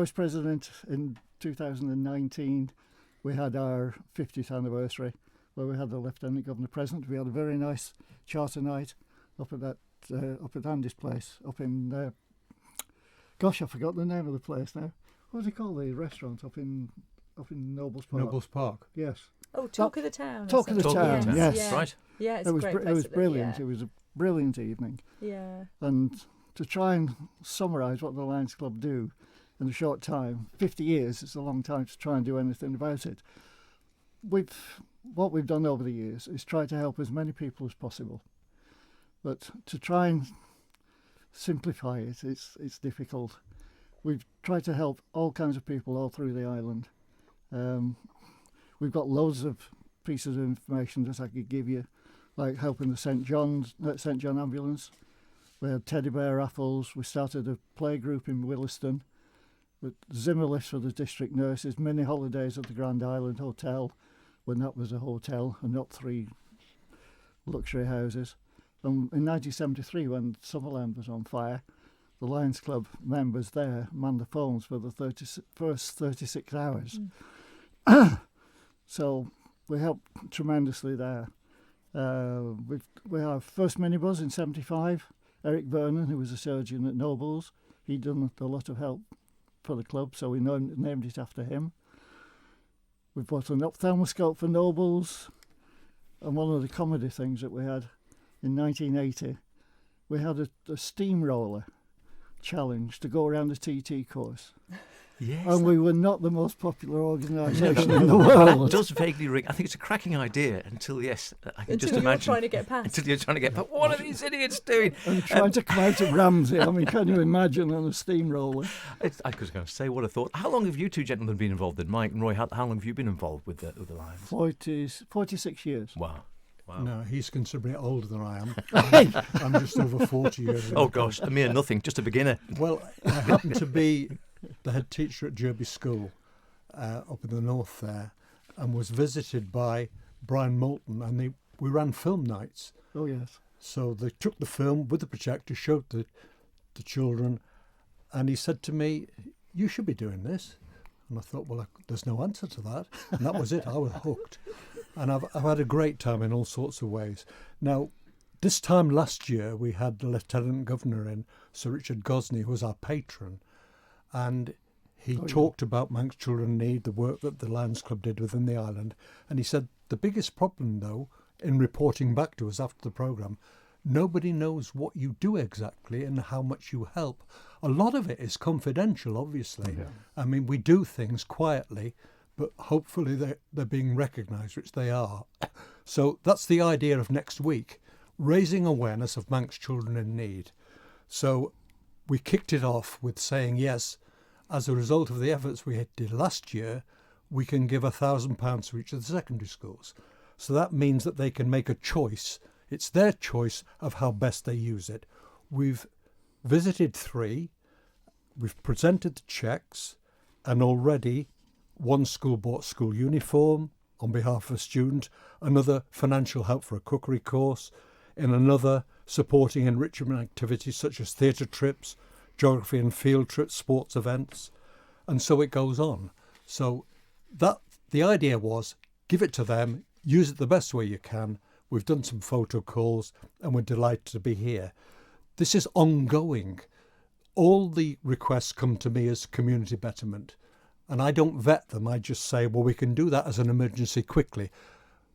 was president in 2019, we had our 50th anniversary where we had the Lieutenant Governor present. We had a very nice charter night up at Andy's place, up in, gosh, I forgot the name of the place now. What do they call the restaurant up in Nobles Park? Nobles Park. Yes. Oh, Talk of the Town. Talk of the Town, yes. Yeah. Right. Yeah, it's It a was, great place. it was up there, brilliant. yeah. It was a brilliant evening. Yeah. And to try and summarise what the Lions Club do in a short time, 50 years is a long time to try and do anything about it. What we've done over the years is try to help as many people as possible. But to try and simplify it, it's difficult. We've tried to help all kinds of people all through the island. We've got loads of pieces of information that I could give you, like helping the St John ambulance. We had teddy bear raffles. We started a play group in Williston with Zimmer lifts for the district nurses, mini holidays at the Grand Island Hotel when that was a hotel and not 3 luxury houses. And in 1973, when Summerland was on fire, the Lions Club members there manned the phones for the first 36 hours. So we helped tremendously there. We have first minibus in 75. Eric Vernon, who was a surgeon at Nobles, he'd done a lot of help for the club, so we named it after him. We've bought an ophthalmoscope for Nobles, and one of the comedy things that we had in 1980, we had a steamroller challenge to go around the TT course. Yes. And we were not the most popular organisation in the world. It does vaguely ring. I think it's a cracking idea until, yes, I can just Until imagine. you're trying to get past. Until you're trying to get past. What are these idiots doing? And trying to come out of Ramsey. I mean, can you imagine on a steamroller? I was going to say, what a thought. How long have you two gentlemen been involved in? Mike and Roy, how long have you been involved with the Lions? 46 years. Wow. No, he's considerably older than I am. I'm just over 40 years. Oh, gosh, a mere nothing, just a beginner. Well, I happen to be the head teacher at Derby School up in the north there, and was visited by Brian Moulton, and we ran film nights. Oh, yes. So they took the film with the projector, showed the children, and he said to me, "You should be doing this." And I thought, well, there's no answer to that. And that was it. I was hooked. And I've had a great time in all sorts of ways. Now, this time last year, we had the Lieutenant Governor in, Sir Richard Gosney, who was our patron. And he talked about Manx Children in Need, the work that the Lions Club did within the island. And he said the biggest problem, though, in reporting back to us after the programme, nobody knows what you do exactly and how much you help. A lot of it is confidential, obviously. Yeah. I mean, we do things quietly, but hopefully they're being recognised, which they are. So that's the idea of next week, raising awareness of Manx Children in Need. So we kicked it off with saying, yes, as a result of the efforts we did last year, we can give £1,000 to each of the secondary schools. So that means that they can make a choice. It's their choice of how best they use it. We've visited 3, we've presented the cheques, and already one school bought school uniform on behalf of a student, another financial help for a cookery course, in another supporting enrichment activities such as theatre trips, geography and field trips, sports events, and so it goes on. So that the idea was, give it to them, use it the best way you can. We've done some photo calls and we're delighted to be here. This is ongoing. All the requests come to me as community betterment, and I don't vet them. I just say, well, we can do that as an emergency quickly.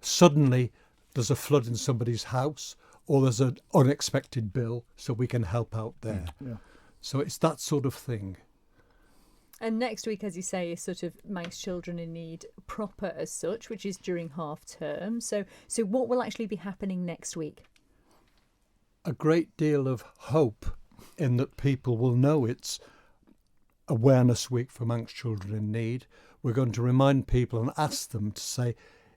Suddenly there's a flood in somebody's house or there's an unexpected bill, so we can help out there. Yeah. So it's that sort of thing. And next week, as you say, is sort of Manx Children in Need proper as such, which is during half term. So what will actually be happening next week? A great deal of hope in that people will know it's Awareness Week for Manx Children in Need. We're going to remind people and ask them to say,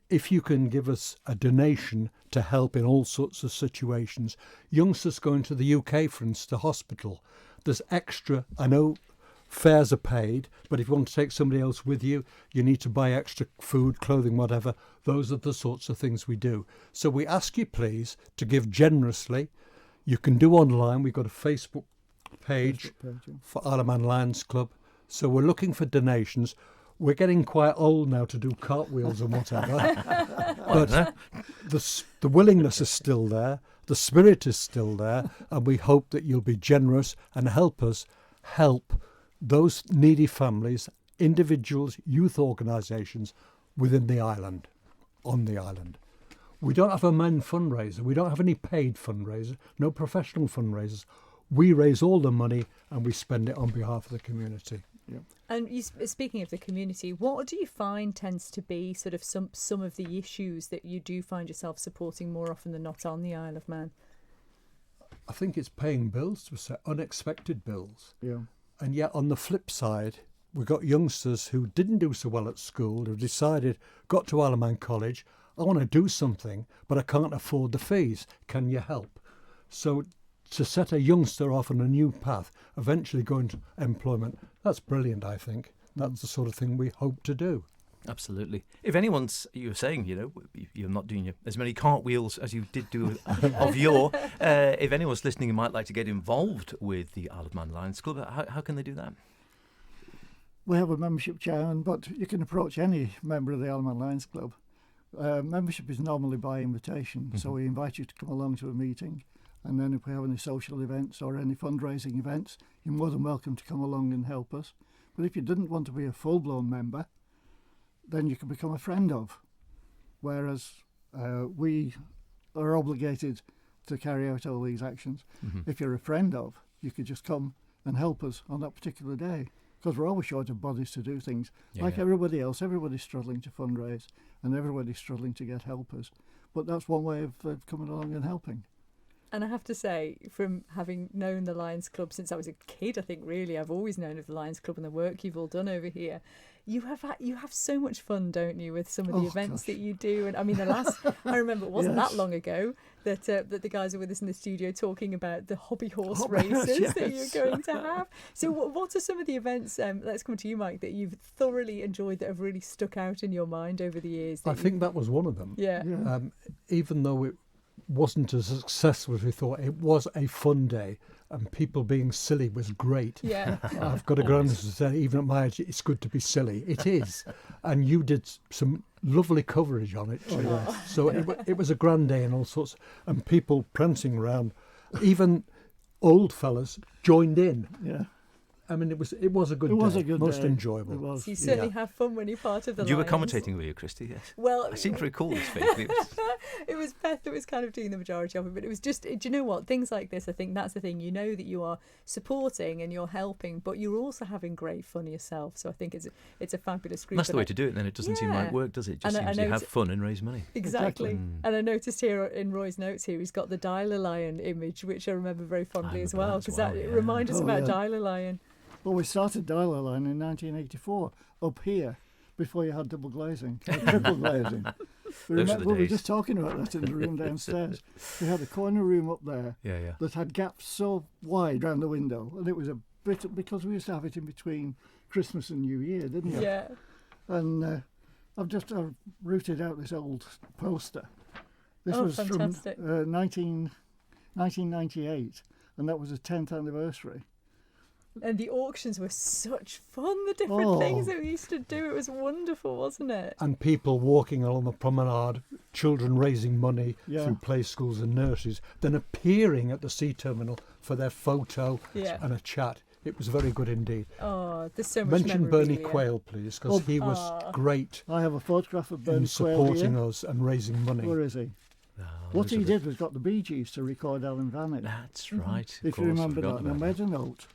if you can give us a donation to help in all sorts of situations. Youngsters going to the UK, for instance, to hospital. There's extra, I know fares are paid, but if you want to take somebody else with you, you need to buy extra food, clothing, whatever. Those are the sorts of things we do. So we ask you, please, to give generously. You can do online. We've got a Facebook page for Isle of Man Lions Club. So we're looking for donations. We're getting quite old now to do cartwheels and whatever. But the willingness is still there. The spirit is still there. And we hope that you'll be generous and help us help those needy families, individuals, youth organisations within the island, on the island. We don't have a main fundraiser. We don't have any paid fundraisers, no professional fundraisers. We raise all the money and we spend it on behalf of the community. Yeah. And speaking of the community, what do you find tends to be sort of some of the issues that you do find yourself supporting more often than not on the Isle of Man? I think it's paying bills, to say, unexpected bills. Yeah. And yet on the flip side, we've got youngsters who didn't do so well at school, who decided, got to Isle of Man College, I want to do something, but I can't afford the fees. Can you help? So to set a youngster off on a new path, eventually go into employment, that's brilliant, I think. That's the sort of thing we hope to do. Absolutely. If anyone's, you were saying, you're not doing as many cartwheels as you did do of yore. If anyone's listening and might like to get involved with the Isle of Man Lions Club, how can they do that? We have a membership chairman, but you can approach any member of the Isle of Man Lions Club. Membership is normally by invitation, so we invite you to come along to a meeting. And then if we have any social events or any fundraising events, you're more than welcome to come along and help us. But if you didn't want to be a full-blown member, then you can become a friend of. Whereas we are obligated to carry out all these actions. If you're a friend of, you could just come and help us on that particular day. Because we're always short of bodies to do things. Everybody else, everybody's struggling to fundraise and everybody's struggling to get helpers. But that's one way of coming along and helping. And I have to say, from having known the Lions Club since I was a kid, I think really I've always known of the Lions Club and the work you've all done over here. You have so much fun, don't you, with some of the events that you do? And I mean, I remember it wasn't that long ago that the guys are with us in the studio talking about the hobby horse races that you're going to have. So what are some of the events, let's come to you, Mike, that you've thoroughly enjoyed that have really stuck out in your mind over the years? I think that was one of them. Yeah. Even though it wasn't as successful as we thought, it was a fun day and people being silly was great. Yeah. I've got a grandson to say, even at my age, it's good to be silly. It is. And you did some lovely coverage on it too. So it was a grand day and all sorts, and people prancing around. Even old fellas joined in. Yeah. I mean, it was a good day. It was a good most day. enjoyable. It was. So you certainly have fun when you're part of the You were Lions. commentating, were you, Christy? Yes. Well, I seem to recall this vaguely. It was Beth that was kind of doing the majority of it, but it was just, do you know what, things like this, I think that's the thing, you know that you are supporting and you're helping, but you're also having great fun yourself, so I think it's a fabulous group. That's the way to do it, then. It doesn't seem like work, does it? It just seems you have fun and raise money. Exactly. And I noticed here in Roy's notes here, he's got the Dialer Lion image, which I remember very fondly as well, because it reminds us about Dialer Lion. Well, we started Dialer Line in 1984 up here before you had double glazing, triple glazing. We were just talking about that in the room downstairs. We had a corner room up there that had gaps so wide round the window, and it was a bit, because we used to have it in between Christmas and New Year, didn't we? Yeah. And I've rooted out this old poster. This was fantastic. from 1998, and that was the 10th anniversary. And the auctions were such fun, the different things that we used to do. It was wonderful, wasn't it? And people walking along the promenade, children raising money through play schools and nurseries, then appearing at the sea terminal for their photo and a chat. It was very good indeed. Oh, there's so much Mention Bernie Quayle, please, because he was great. I have a photograph of Bernie in Quayle supporting here. us and raising money. Where is he? What he did was got the Bee Gees to record Alan Vannitt. That's right. If you remember that. And I made a note.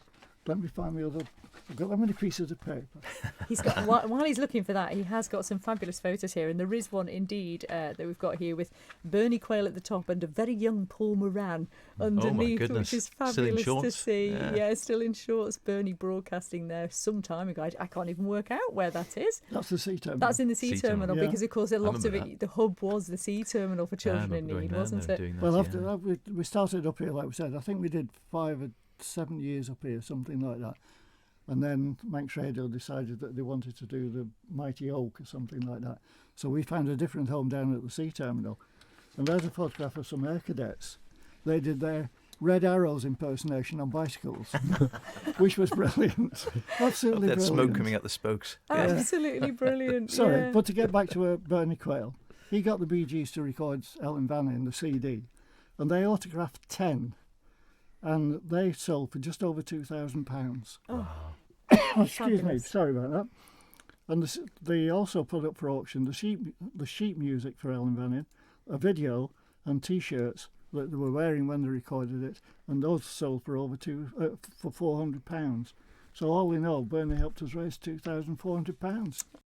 Let me find the other. I've got that many pieces of paper. He's got while he's looking for that, he has got some fabulous photos here, and there is one indeed that we've got here with Bernie Quayle at the top and a very young Paul Moran underneath, which is fabulous to see. Yeah, still in shorts. Bernie broadcasting there some time ago. I can't even work out where that is. That's the sea terminal. That's in the sea terminal because, of course, a lot of it. The hub was the sea terminal for children in need, wasn't it? Well, after that, we started up here, like we said. I think we did 5 or 7 years up here, something like that. And then Manx Radio decided that they wanted to do the Mighty Oak or something like that. So we found a different home down at the sea terminal. And there's a photograph of some air cadets. They did their Red Arrows impersonation on bicycles, which was brilliant. Absolutely That brilliant. smoke coming out the spokes. Absolutely brilliant. Sorry, yeah. but to get back to Bernie Quayle, he got the Bee Gees to record Ellen Van in the CD, and they autographed 10, and they sold for just over £2,000. Oh, Excuse me, fabulous. sorry about that. And they also put up for auction the sheet music for Ellen Van In, a video and T-shirts that they were wearing when they recorded it, and those sold for over for £400. So all in all, Bernie helped us raise £2,400.